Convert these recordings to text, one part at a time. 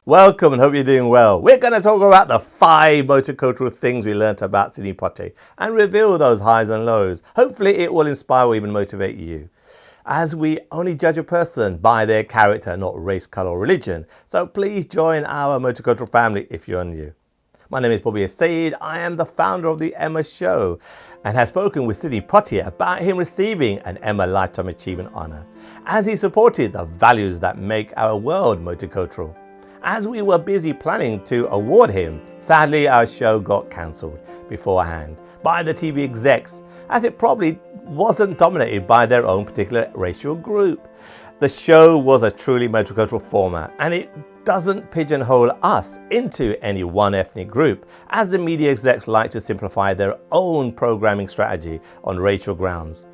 Welcome and hope you're doing well. We're going to talk about the 5 multicultural things we learnt about Sidney Poitier and reveal those highs and lows. Hopefully it will inspire or even motivate you, as we only judge a person by their character, not race, colour or religion. So please join our multicultural family if you're new. My name is Bobby Said. I am the founder of the Emma Show and have spoken with Sidney Poitier about him receiving an Emma Lifetime Achievement Honour, as he supported the values that make our world multicultural. As we were busy planning to award him, sadly our show got cancelled beforehand by the TV execs, as it probably wasn't dominated by their own particular racial group. The show was a truly multicultural format, and it doesn't pigeonhole us into any one ethnic group, as the media execs like to simplify their own programming strategy on racial grounds.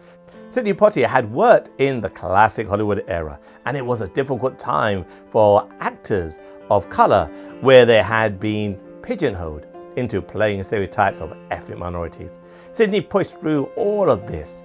Sidney Poitier had worked in the classic Hollywood era, and it was a difficult time for actors of colour where they had been pigeonholed into playing stereotypes of ethnic minorities. Sidney pushed through all of this.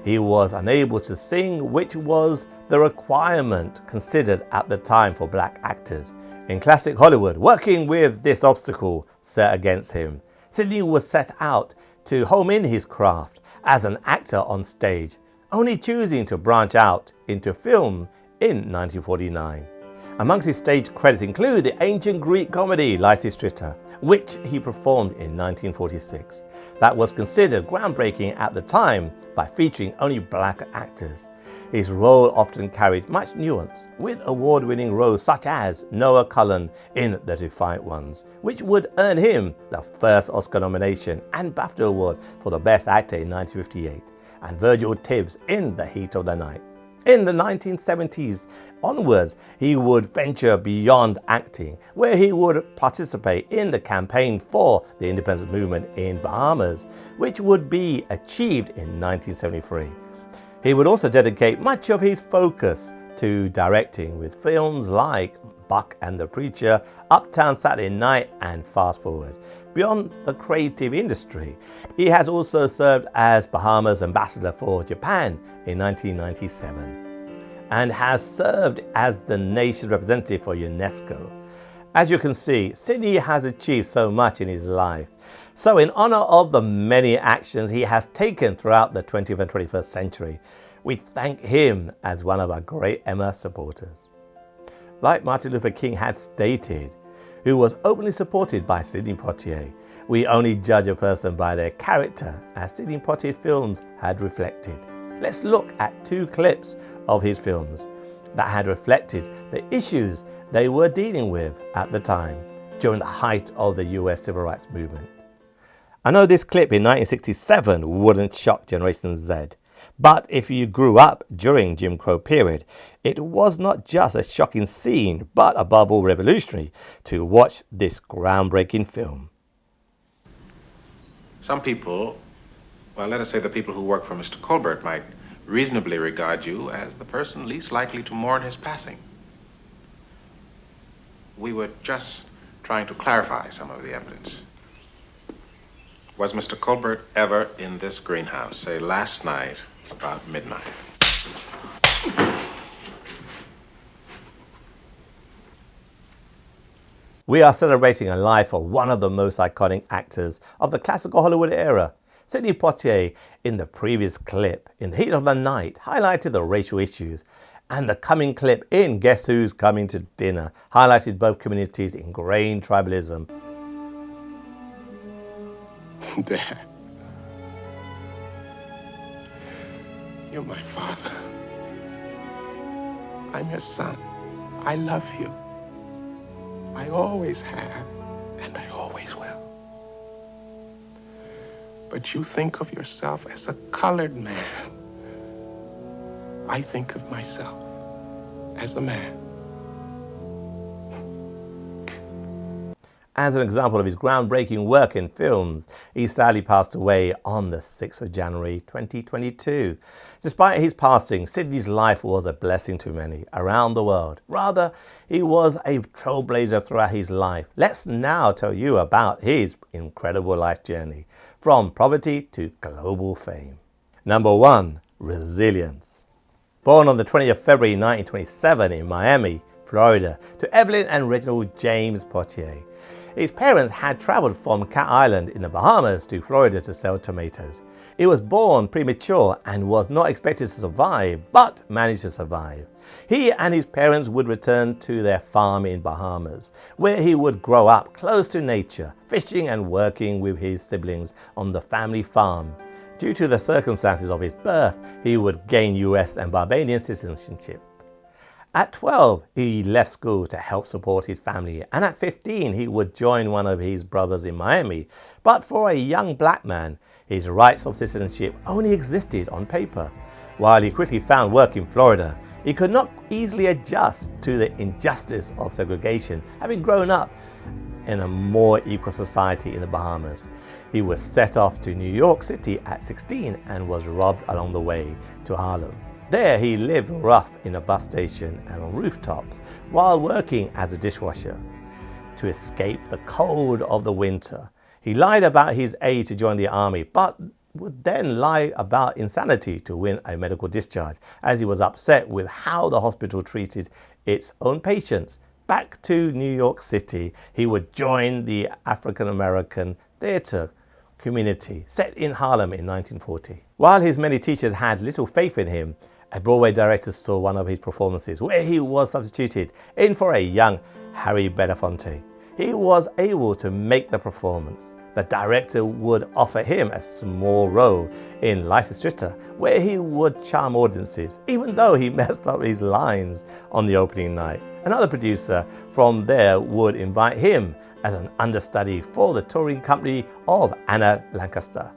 He was unable to sing, which was the requirement considered at the time for black actors in classic Hollywood. Working with this obstacle set against him, Sidney was set out to home in his craft as an actor on stage, only choosing to branch out into film in 1949. Amongst his stage credits include the ancient Greek comedy Lysistrata, which he performed in 1946. That was considered groundbreaking at the time by featuring only black actors. His role often carried much nuance, with award-winning roles such as Noah Cullen in The Defiant Ones, which would earn him the first Oscar nomination and BAFTA Award for the Best Actor in 1958, and Virgil Tibbs in The Heat of the Night. In the 1970s onwards, he would venture beyond acting, where he would participate in the campaign for the independence movement in Bahamas, which would be achieved in 1973. He would also dedicate much of his focus to directing, with films like Buck and the Preacher, Uptown Saturday Night and Fast Forward. Beyond the creative industry, he has also served as Bahamas ambassador for Japan in 1997 and has served as the nation's representative for UNESCO. As you can see, Sidney has achieved so much in his life. So in honor of the many actions he has taken throughout the 20th and 21st century, we thank him as one of our great Emma supporters. Like Martin Luther King had stated, who was openly supported by Sidney Poitier, we only judge a person by their character, as Sidney Poitier's films had reflected. Let's look at 2 clips of his films that had reflected the issues they were dealing with at the time, during the height of the US Civil Rights Movement. I know this clip in 1967 wouldn't shock Generation Z, but if you grew up during Jim Crow period, it was not just a shocking scene, but above all revolutionary to watch this groundbreaking film. Some people, well, let us say the people who work for Mr. Colbert, might reasonably regard you as the person least likely to mourn his passing. We were just trying to clarify some of the evidence. Was Mr. Colbert ever in this greenhouse, say last night about midnight? We are celebrating a life of one of the most iconic actors of the classical Hollywood era. Sidney Poitier, in the previous clip, In the Heat of the Night, highlighted the racial issues, and the coming clip in Guess Who's Coming to Dinner highlighted both communities' ingrained tribalism. Dad, you're my father. I'm your son. I love you. I always have, and I always will. But you think of yourself as a colored man. I think of myself as a man. As an example of his groundbreaking work in films, he sadly passed away on the 6th of January 2022. Despite his passing, Sidney's life was a blessing to many around the world. Rather, he was a trailblazer throughout his life. Let's now tell you about his incredible life journey, from poverty to global fame. Number 1. Resilience. Born on the 20th of February 1927 in Miami, Florida, to Evelyn and Reginald James Poitier. His parents had traveled from Cat Island in the Bahamas to Florida to sell tomatoes. He was born premature and was not expected to survive, but managed to survive. He and his parents would return to their farm in Bahamas, where he would grow up close to nature, fishing and working with his siblings on the family farm. Due to the circumstances of his birth, he would gain US and Bahamian citizenship. At 12, he left school to help support his family, and at 15, he would join one of his brothers in Miami. But for a young black man, his rights of citizenship only existed on paper. While he quickly found work in Florida, he could not easily adjust to the injustice of segregation, having grown up in a more equal society in the Bahamas. He was set off to New York City at 16 and was robbed along the way to Harlem. There he lived rough in a bus station and on rooftops while working as a dishwasher. To escape the cold of the winter, he lied about his age to join the army, but would then lie about insanity to win a medical discharge, as he was upset with how the hospital treated its own patients. Back to New York City, he would join the African American theater community set in Harlem in 1940. While his many teachers had little faith in him, a Broadway director saw one of his performances where he was substituted in for a young Harry Belafonte. He was able to make the performance. The director would offer him a small role in Lysistrata, where he would charm audiences, even though he messed up his lines on the opening night. Another producer from there would invite him as an understudy for the touring company of Anna Lancaster.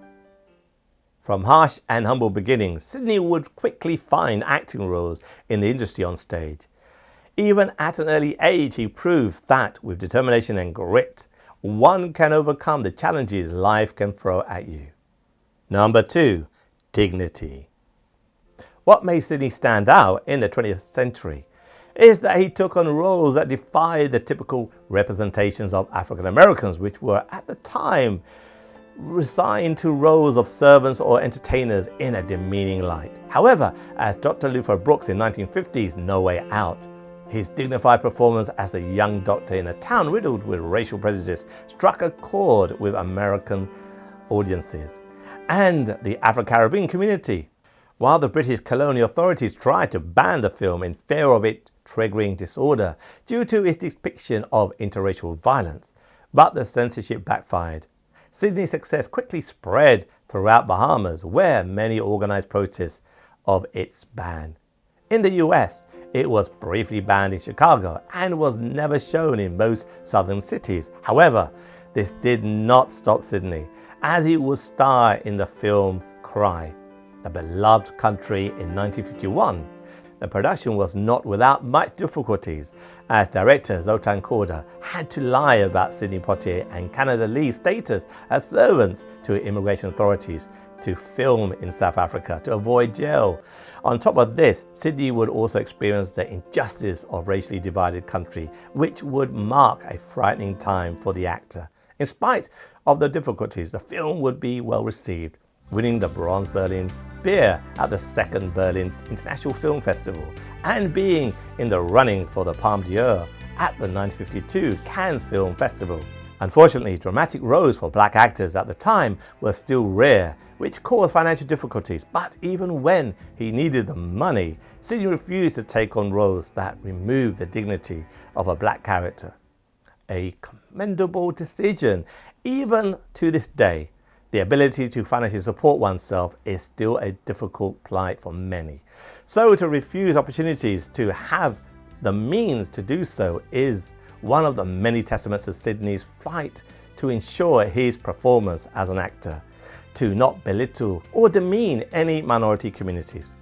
From harsh and humble beginnings, Sidney would quickly find acting roles in the industry on stage. Even at an early age, he proved that with determination and grit, one can overcome the challenges life can throw at you. Number 2. Dignity. What made Sidney stand out in the 20th century is that he took on roles that defied the typical representations of African Americans, which were at the time resigned to roles of servants or entertainers in a demeaning light. However, as Dr. Luther Brooks in 1950's No Way Out, his dignified performance as a young doctor in a town riddled with racial prejudice struck a chord with American audiences and the Afro-Caribbean community. While the British colonial authorities tried to ban the film in fear of it triggering disorder due to its depiction of interracial violence, but the censorship backfired. Sidney's success quickly spread throughout Bahamas, where many organized protests of its ban. In the US, it was briefly banned in Chicago and was never shown in most southern cities. However, this did not stop Sidney, as he would star in the film Cry, The Beloved Country in 1951. The production was not without much difficulties, as director Zoltan Korda had to lie about Sidney Poitier and Canada Lee's status as servants to immigration authorities to film in South Africa to avoid jail. On top of this, Sidney would also experience the injustice of racially divided country, which would mark a frightening time for the actor. In spite of the difficulties, the film would be well received, winning the Bronze Berlin Beer at the Second Berlin International Film Festival and being in the running for the Palme d'Or at the 1952 Cannes Film Festival. Unfortunately, dramatic roles for black actors at the time were still rare, which caused financial difficulties, but even when he needed the money, Sidney refused to take on roles that removed the dignity of a black character. A commendable decision. Even to this day, the ability to financially support oneself is still a difficult plight for many. So to refuse opportunities to have the means to do so is one of the many testaments to Sidney's fight to ensure his performance as an actor, to not belittle or demean any minority communities.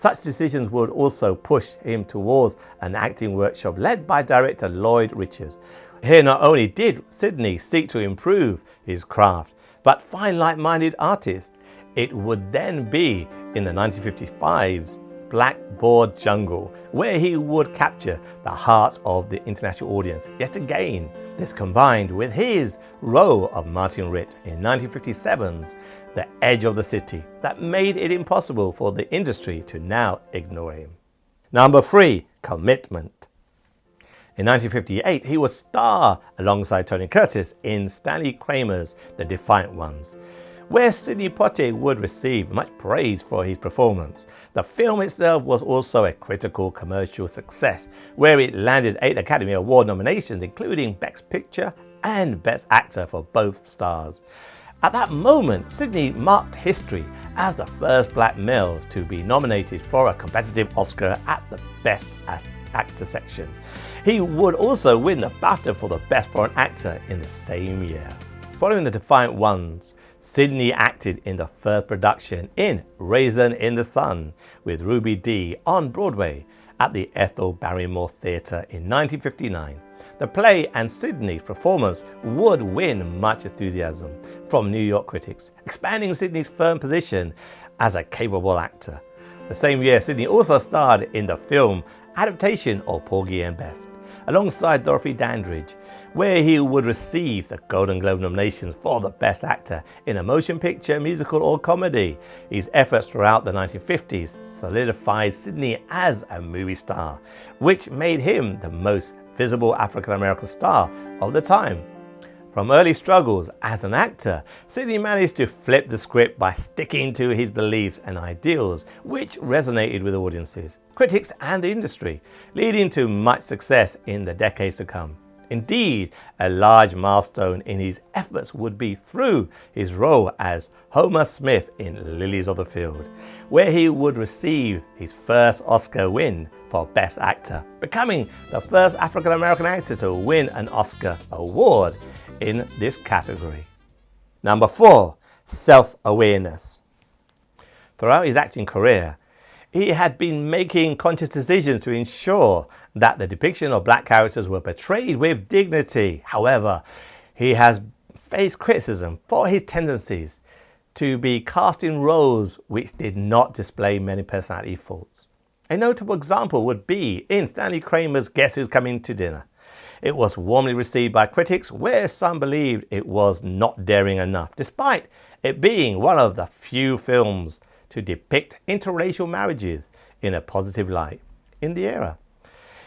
Such decisions would also push him towards an acting workshop led by director Lloyd Richards. Here not only did Sidney seek to improve his craft, but find like-minded artists. It would then be in the 1955's Blackboard Jungle, where he would capture the heart of the international audience. Yet again, this combined with his role of Martin Ritt in 1957's The Edge of the City, that made it impossible for the industry to now ignore him. Number 3, commitment. In 1958, he would star alongside Tony Curtis in Stanley Kramer's The Defiant Ones, where Sidney Poitier would receive much praise for his performance. The film itself was also a critical commercial success, where it landed 8 Academy Award nominations, including Best Picture and Best Actor for both stars. At that moment, Sidney marked history as the first black male to be nominated for a competitive Oscar at the Best Actor section. He would also win the BAFTA for the Best Foreign Actor in the same year. Following The Defiant Ones, Sidney acted in the first production in Raisin in the Sun with Ruby Dee on Broadway at the Ethel Barrymore Theatre in 1959. The play and Sidney's performance would win much enthusiasm from New York critics, expanding Sidney's firm position as a capable actor. The same year, Sidney also starred in the film adaptation of Porgy and Bess, alongside Dorothy Dandridge, where he would receive the Golden Globe nominations for the Best Actor in a motion picture, musical or comedy. His efforts throughout the 1950s solidified Sidney as a movie star, which made him the most visible African-American star of the time. From early struggles as an actor, Sidney managed to flip the script by sticking to his beliefs and ideals, which resonated with audiences, critics and the industry, leading to much success in the decades to come. Indeed, a large milestone in his efforts would be through his role as Homer Smith in Lilies of the Field, where he would receive his first Oscar win for Best Actor, becoming the first African-American actor to win an Oscar award in this category. Number 4, self-awareness. Throughout his acting career, he had been making conscious decisions to ensure that the depiction of black characters were portrayed with dignity. However, he has faced criticism for his tendencies to be cast in roles which did not display many personality faults. A notable example would be in Stanley Kramer's Guess Who's Coming to Dinner. It was warmly received by critics, where some believed it was not daring enough, despite it being one of the few films to depict interracial marriages in a positive light in the era.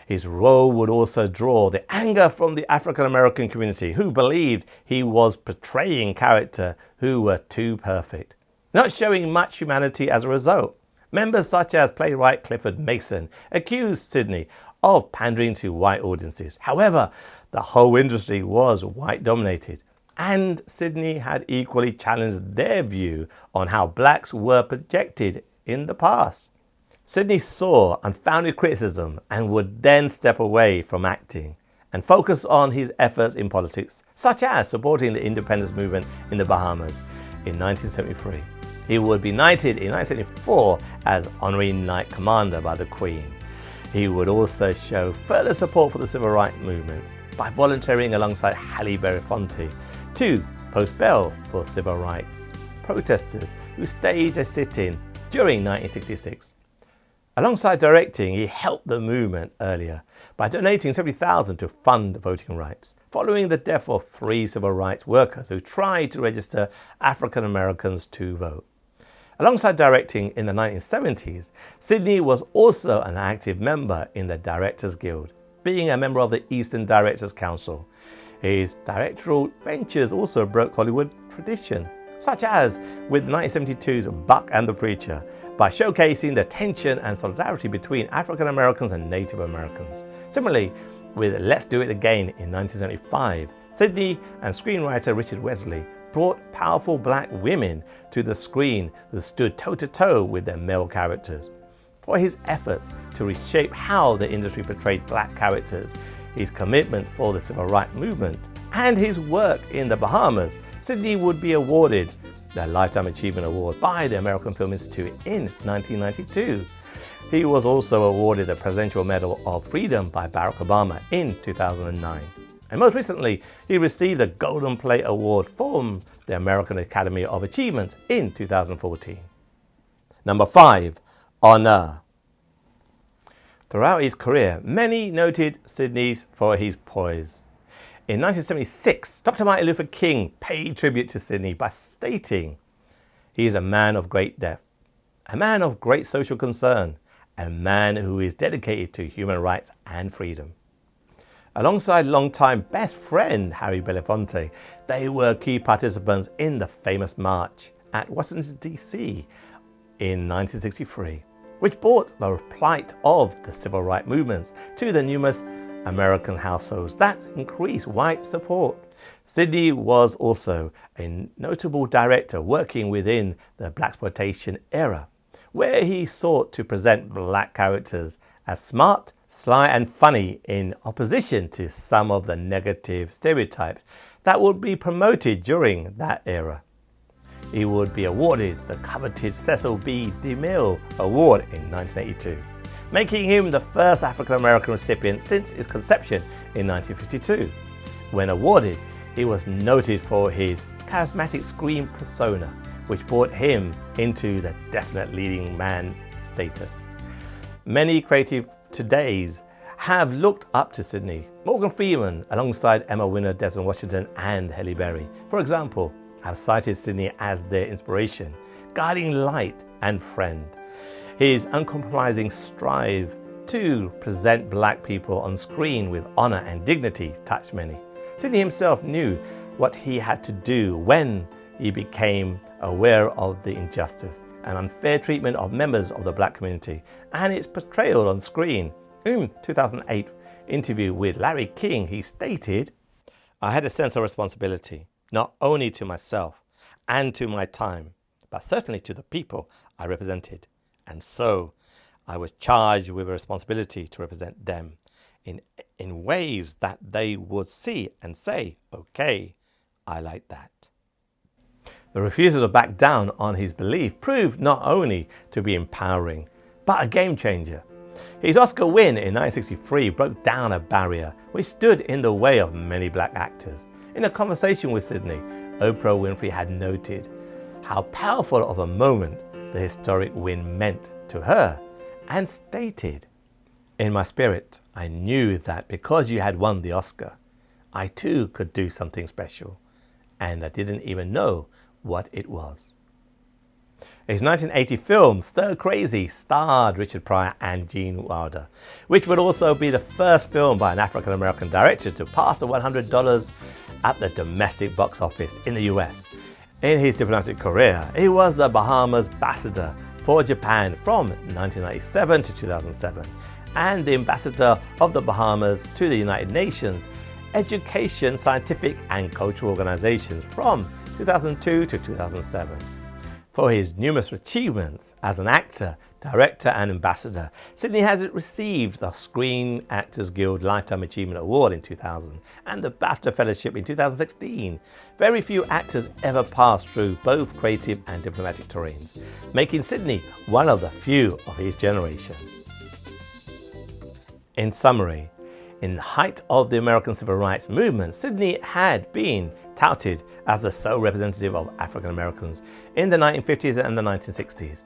His role would also draw the anger from the African-American community, who believed he was portraying characters who were too perfect, not showing much humanity as a result. Members such as playwright Clifford Mason accused Sidney of pandering to white audiences. However, the whole industry was white-dominated, and Sidney had equally challenged their view on how blacks were projected in the past. Sidney saw unfounded criticism and would then step away from acting and focus on his efforts in politics, such as supporting the independence movement in the Bahamas in 1973. He would be knighted in 1974 as Honorary Knight Commander by the Queen. He would also show further support for the civil rights movement by volunteering alongside Halle Belafonte to post bail for civil rights protesters who staged a sit-in during 1966. Alongside directing, he helped the movement earlier by donating $70,000 to fund voting rights, following the death of 3 civil rights workers who tried to register African Americans to vote. Alongside directing in the 1970s, Sidney was also an active member in the Directors Guild, being a member of the Eastern Directors Council. His directorial ventures also broke Hollywood tradition, such as with 1972's Buck and the Preacher, by showcasing the tension and solidarity between African Americans and Native Americans. Similarly, with Let's Do It Again in 1975, Sidney and screenwriter Richard Wesley brought powerful black women to the screen who stood toe-to-toe with their male characters. For his efforts to reshape how the industry portrayed black characters, his commitment for the civil rights movement, and his work in the Bahamas, Sidney would be awarded the Lifetime Achievement Award by the American Film Institute in 1992. He was also awarded the Presidential Medal of Freedom by Barack Obama in 2009. And most recently, he received the Golden Plate Award from the American Academy of Achievements in 2014. Number 5. Honor. Throughout his career, many noted Sidney for his poise. In 1976, Dr. Martin Luther King paid tribute to Sidney by stating, "He is a man of great depth, a man of great social concern, a man who is dedicated to human rights and freedom." Alongside longtime best friend Harry Belafonte, they were key participants in the famous march at Washington, D.C. in 1963, which brought the plight of the civil rights movements to the numerous American households that increased white support. Sidney was also a notable director working within the blaxploitation era, where he sought to present black characters as smart, sly and funny in opposition to some of the negative stereotypes that would be promoted during that era. He would be awarded the coveted Cecil B. DeMille Award in 1982, making him the first African-American recipient since its conception in 1952. When awarded, he was noted for his charismatic screen persona, which brought him into the definite leading man status. Many creative todays have looked up to Sidney. Morgan Freeman, alongside Emma winner Desmond Washington and Halle Berry, for example, have cited Sidney as their inspiration, guiding light and friend. His uncompromising strive to present black people on screen with honor and dignity touched many. Sidney himself knew what he had to do when he became aware of the injustice and unfair treatment of members of the black community and its portrayal on screen. In 2008 interview with Larry King, he stated, "I had a sense of responsibility, not only to myself and to my time, but certainly to the people I represented. And so I was charged with a responsibility to represent them in ways that they would see and say, okay, I like that." The refusal to back down on his belief proved not only to be empowering, but a game changer. His Oscar win in 1963 broke down a barrier which stood in the way of many black actors. In a conversation with Sidney, Oprah Winfrey had noted how powerful of a moment the historic win meant to her and stated, "In my spirit, I knew that because you had won the Oscar, I too could do something special, and I didn't even know what it was." His 1980 film Stir Crazy starred Richard Pryor and Gene Wilder, which would also be the first film by an African-American director to pass the $100 at the domestic box office in the US. In his diplomatic career, he was the Bahamas ambassador for Japan from 1997 to 2007 and the ambassador of the Bahamas to the United Nations Education, Scientific and Cultural Organizations from 2002 to 2007. For his numerous achievements as an actor, director and ambassador, Sidney has received the Screen Actors Guild Lifetime Achievement Award in 2000 and the BAFTA Fellowship in 2016. Very few actors ever passed through both creative and diplomatic terrains, making Sidney one of the few of his generation. In summary, in the height of the American Civil Rights Movement, Sidney had been touted as the sole representative of African Americans in the 1950s and the 1960s.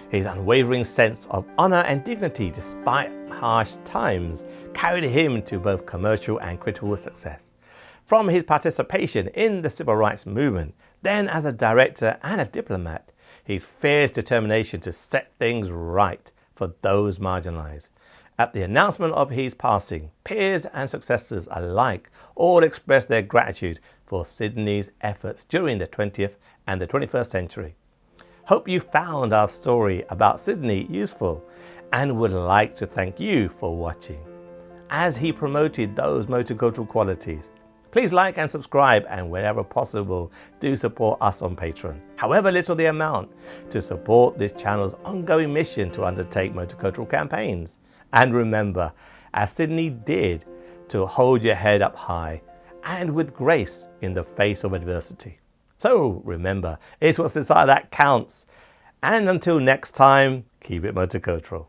His unwavering sense of honor and dignity despite harsh times carried him to both commercial and critical success. From his participation in the Civil Rights Movement, then as a director and a diplomat, his fierce determination to set things right for those marginalized. At the announcement of his passing, peers and successors alike all expressed their gratitude for Sidney's efforts during the 20th and the 21st century. Hope you found our story about Sidney useful and would like to thank you for watching. As he promoted those multicultural qualities, please like and subscribe, and wherever possible, do support us on Patreon, however little the amount, to support this channel's ongoing mission to undertake multicultural campaigns. And remember, as Sidney did, to hold your head up high and with grace in the face of adversity. So remember, it's what's inside that counts. And until next time, keep it multicultural.